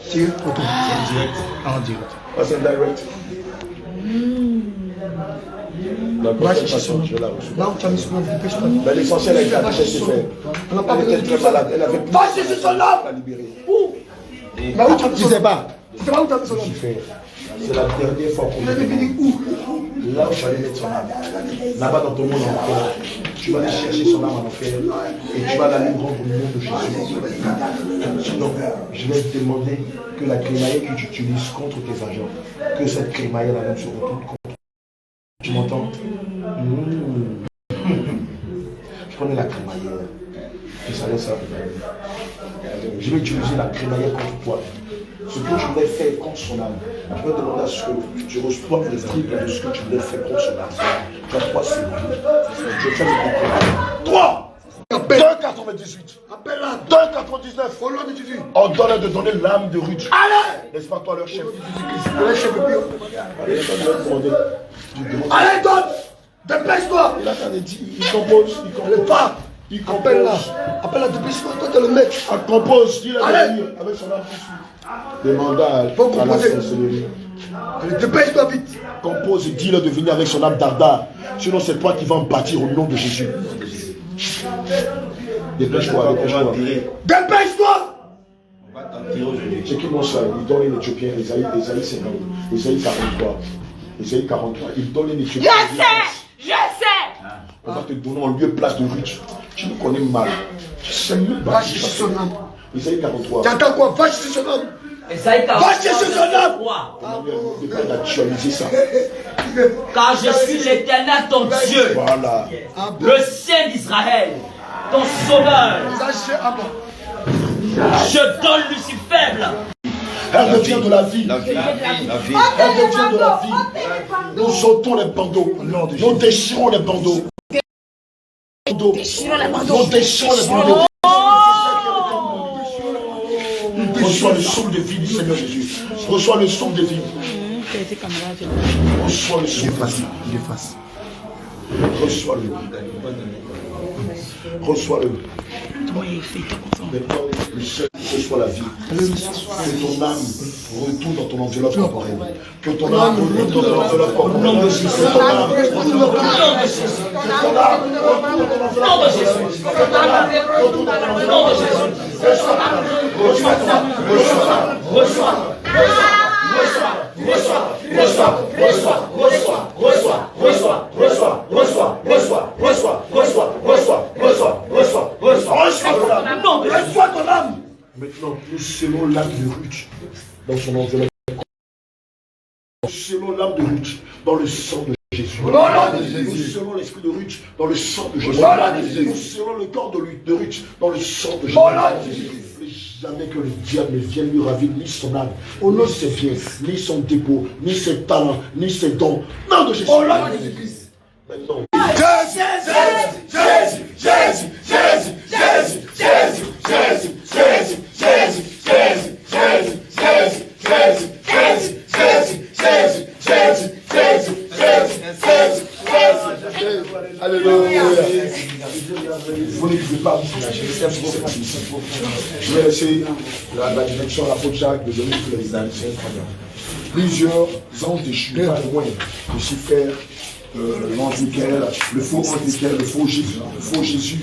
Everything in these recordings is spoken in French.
C'est photo. En direct. En direct. Ah, c'est direct. D'accord, je vais la recevoir. Là où tu as mis son nom, dépêche-toi. Mais l'essentiel a été affiché, c'est fait. On n'a pas Elle besoin était de très malade. Elle avait Va chercher son nom. la libérer. Où? Là où tu as mis son nom. Je sais pas. Tu sais pas où tu as mis son nom. C'est la dernière fois qu'on Il avait fini où? là où tu vas aller mettre son âme. Là-bas dans ton monde en enfer. Tu vas aller chercher son âme en enfer. Et tu vas l'aller rendre au nom de Jésus. Sinon, je vais te demander que la crémaillère que tu utilises contre tes agents, que cette crémaillère-là même se retourne contre. Tu m'entends? Je connais la crémaillère. Et ça laisse ça. Je vais utiliser la crémaillère contre toi. Ce que tu voulais faire contre son âme, je vais demander à ce que tu reçoives le triple de ce que tu voulais faire contre son âme. Tu as 3 secondes. Je fais le décret. 3 2,98. Appelle-la. 2,99. Au nom de Jésus. Ordonne de donner l'âme de Ruth. Allez. N'est-ce pas toi leur chef? Allez, chef de Pio. Allez, demander. Allez, donne. Dépêche-toi. Il a qu'à dire, il compose, il compose. Pas. Il Appelle-la. compose. Appelle-la, dépêche-toi. Toi, tu es le mec. Il compose, il a Allez. dit avec son âme tout de suite. Demanda à la composer. sorcellerie. Allez, dépêche-toi vite. Compose et dis-le de venir avec son âme dardard. Sinon, c'est toi qui vas en bâtir au nom de Jésus. Dépêche-toi, dépêche-toi. Dépêche-toi. C'est qui mon ça? Il donne les Éthiopiens, Esaïe 50, Esaïe 43. Esaïe 43, il donne les Éthiopiens. Je sais. On va te donner en lieu place de Ruth. Tu nous connais mal. Tu sais même pas. Va chercher son âme. Esaïe 43. Tu attends quoi? Va chercher son âme. Va chercher son âme. On va actualiser ça. Car je suis l'Éternel ton Dieu, Voilà. le Saint d'Israël, ton sauveur. Sachez à moi. Je donne Lucifer. Elle devient de la vie. La vie. Elle devient de la vie. Nous sautons les bandeaux. Nous déchirons les bandeaux. Nous déchirons les bandeaux. Reçois le souffle de vie du Seigneur Jésus. Reçois le souffle de vie. Reçois le souffle. Il efface. Reçois-le. Reçois-le. Maintenant, le Seigneur reçoit la vie. Que ton âme retourne dans ton enveloppe corporelle. Que ton âme retourne dans ton enveloppe corporelle. Que ton âme retourne dans ton enveloppe. Que ton âme retourne dans ton enveloppe. Que ton âme retourne dans ton enveloppe. Reçois ton âme. Maintenant, nous scellons l'âme de Ruth dans son enveloppe. Nous scellons l'âme de Ruth dans le sang de Jésus. Nous scellons l'esprit de Ruth dans le sang de Jésus. Nous scellons le corps de Ruth dans le sang de Jésus. Jamais que le diable ne vienne lui ravir ni son âme, ni ses biens, ni son dépôt, ni ses talents, ni ses dons. Non de Jésus. Maintenant. Alléluia. Vous ne pouvez pas vous lâcher. Je vais laisser la direction à l'apôtre Jacques de donner tous les années. Plusieurs anges déchus, pas loin. Lucifer, l'ange Michael, le faux ange Michael, le faux Jésus,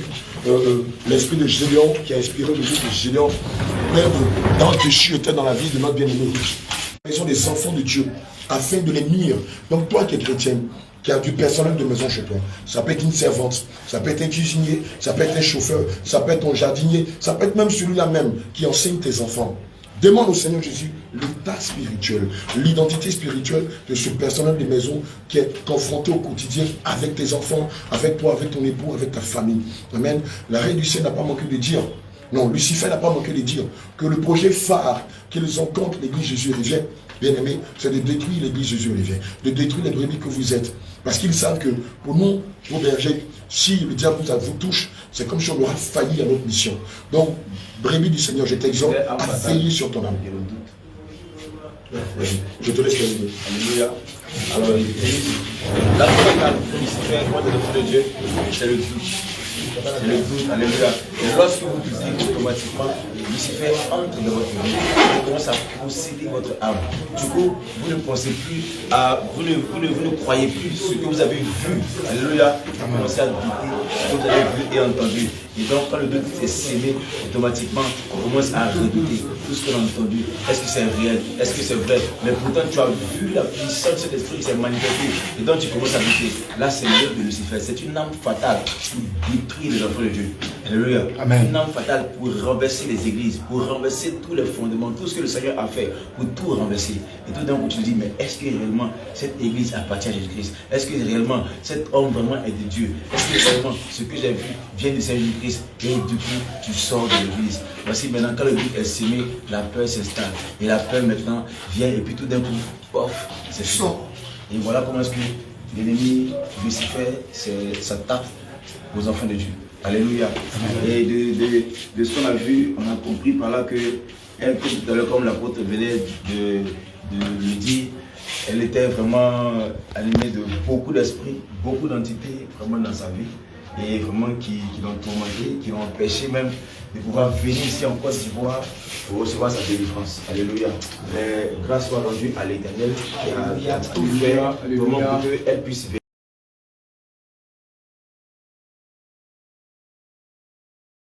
l'esprit de Gédéon qui a inspiré le livre de Gédéon. Plein d'anges déchus étaient dans la vie de notre bien-aimé Ruth. Ils sont des enfants de Dieu, afin de les nuire. Donc toi qui es chrétien, qui a du personnel de maison chez toi, ça peut être une servante, ça peut être un cuisinier, ça peut être un chauffeur, ça peut être ton jardinier, ça peut être même celui-là même qui enseigne tes enfants. Demande au Seigneur Jésus l'état spirituel, l'identité spirituelle de ce personnel de maison qui est confronté au quotidien avec tes enfants, avec toi, avec ton époux, avec ta famille. Amen. La reine du ciel n'a pas manqué de dire, non, Lucifer n'a pas manqué de dire que le projet phare qu'ils ont contre l'église Jésus-Revient, bien aimé, c'est de détruire l'église Jésus-Revient, de détruire les brebis que vous êtes. Parce qu'ils savent que pour nous, pour bergers, si le diable vous touche, c'est comme si on aura failli à notre mission. Donc, brebis du Seigneur, je t'exhorte à veiller sur ton âme. Je te laisse terminer. Alléluia. Alors, la première Lucifer, moi, de Dieu, c'est le doute. C'est le doute, alléluia. Et lorsque vous doutez, automatiquement, Lucifer entre dans votre vie et commence à posséder votre âme. Du coup, vous ne pensez plus à, vous ne croyez plus ce que vous avez vu. Alléluia. Vous commencez à douter ce que vous avez vu et entendu. Et donc, quand le doute est sémé, automatiquement, on commence à redouter tout ce qu'on a entendu. Est-ce que c'est réel? Est-ce que c'est vrai? Mais pourtant, tu as vu la puissance de cet esprit qui s'est manifestée. Et donc, tu commences à douter. Là, c'est l'œuvre de Lucifer. C'est une âme fatale pour détruire les enfants de Dieu. Alléluia. Amen. Une âme fatale pour renverser les églises, pour renverser tous les fondements, tout ce que le Seigneur a fait, pour tout renverser. Et tout d'un coup, tu te dis, mais est-ce que réellement cette église appartient à Jésus-Christ? Est-ce que réellement cet homme vraiment est de Dieu? Est-ce que réellement ce que j'ai vu vient de Jésus-Christ? Et du coup, tu sors de l'église. Voici maintenant, quand le doute est sémé, la peur s'installe. Et la peur maintenant vient, et puis tout d'un coup, pof, c'est sort. Et voilà comment est-ce que l'ennemi Lucifer s'attaque aux enfants de Dieu. Alléluia. Et de ce qu'on a vu, on a compris par là que elle, tout à l'heure, comme l'apôtre venait de le dire, elle était vraiment animée de beaucoup d'esprits, beaucoup d'entités vraiment dans sa vie. Et vraiment qui l'ont tourmenté, qui l'ont empêché même de pouvoir venir ici en Côte d'Ivoire pour recevoir sa délivrance. Alléluia. Mais grâce soit rendue à l'Éternel qui a tout fait vraiment pour qu'elle puisse venir.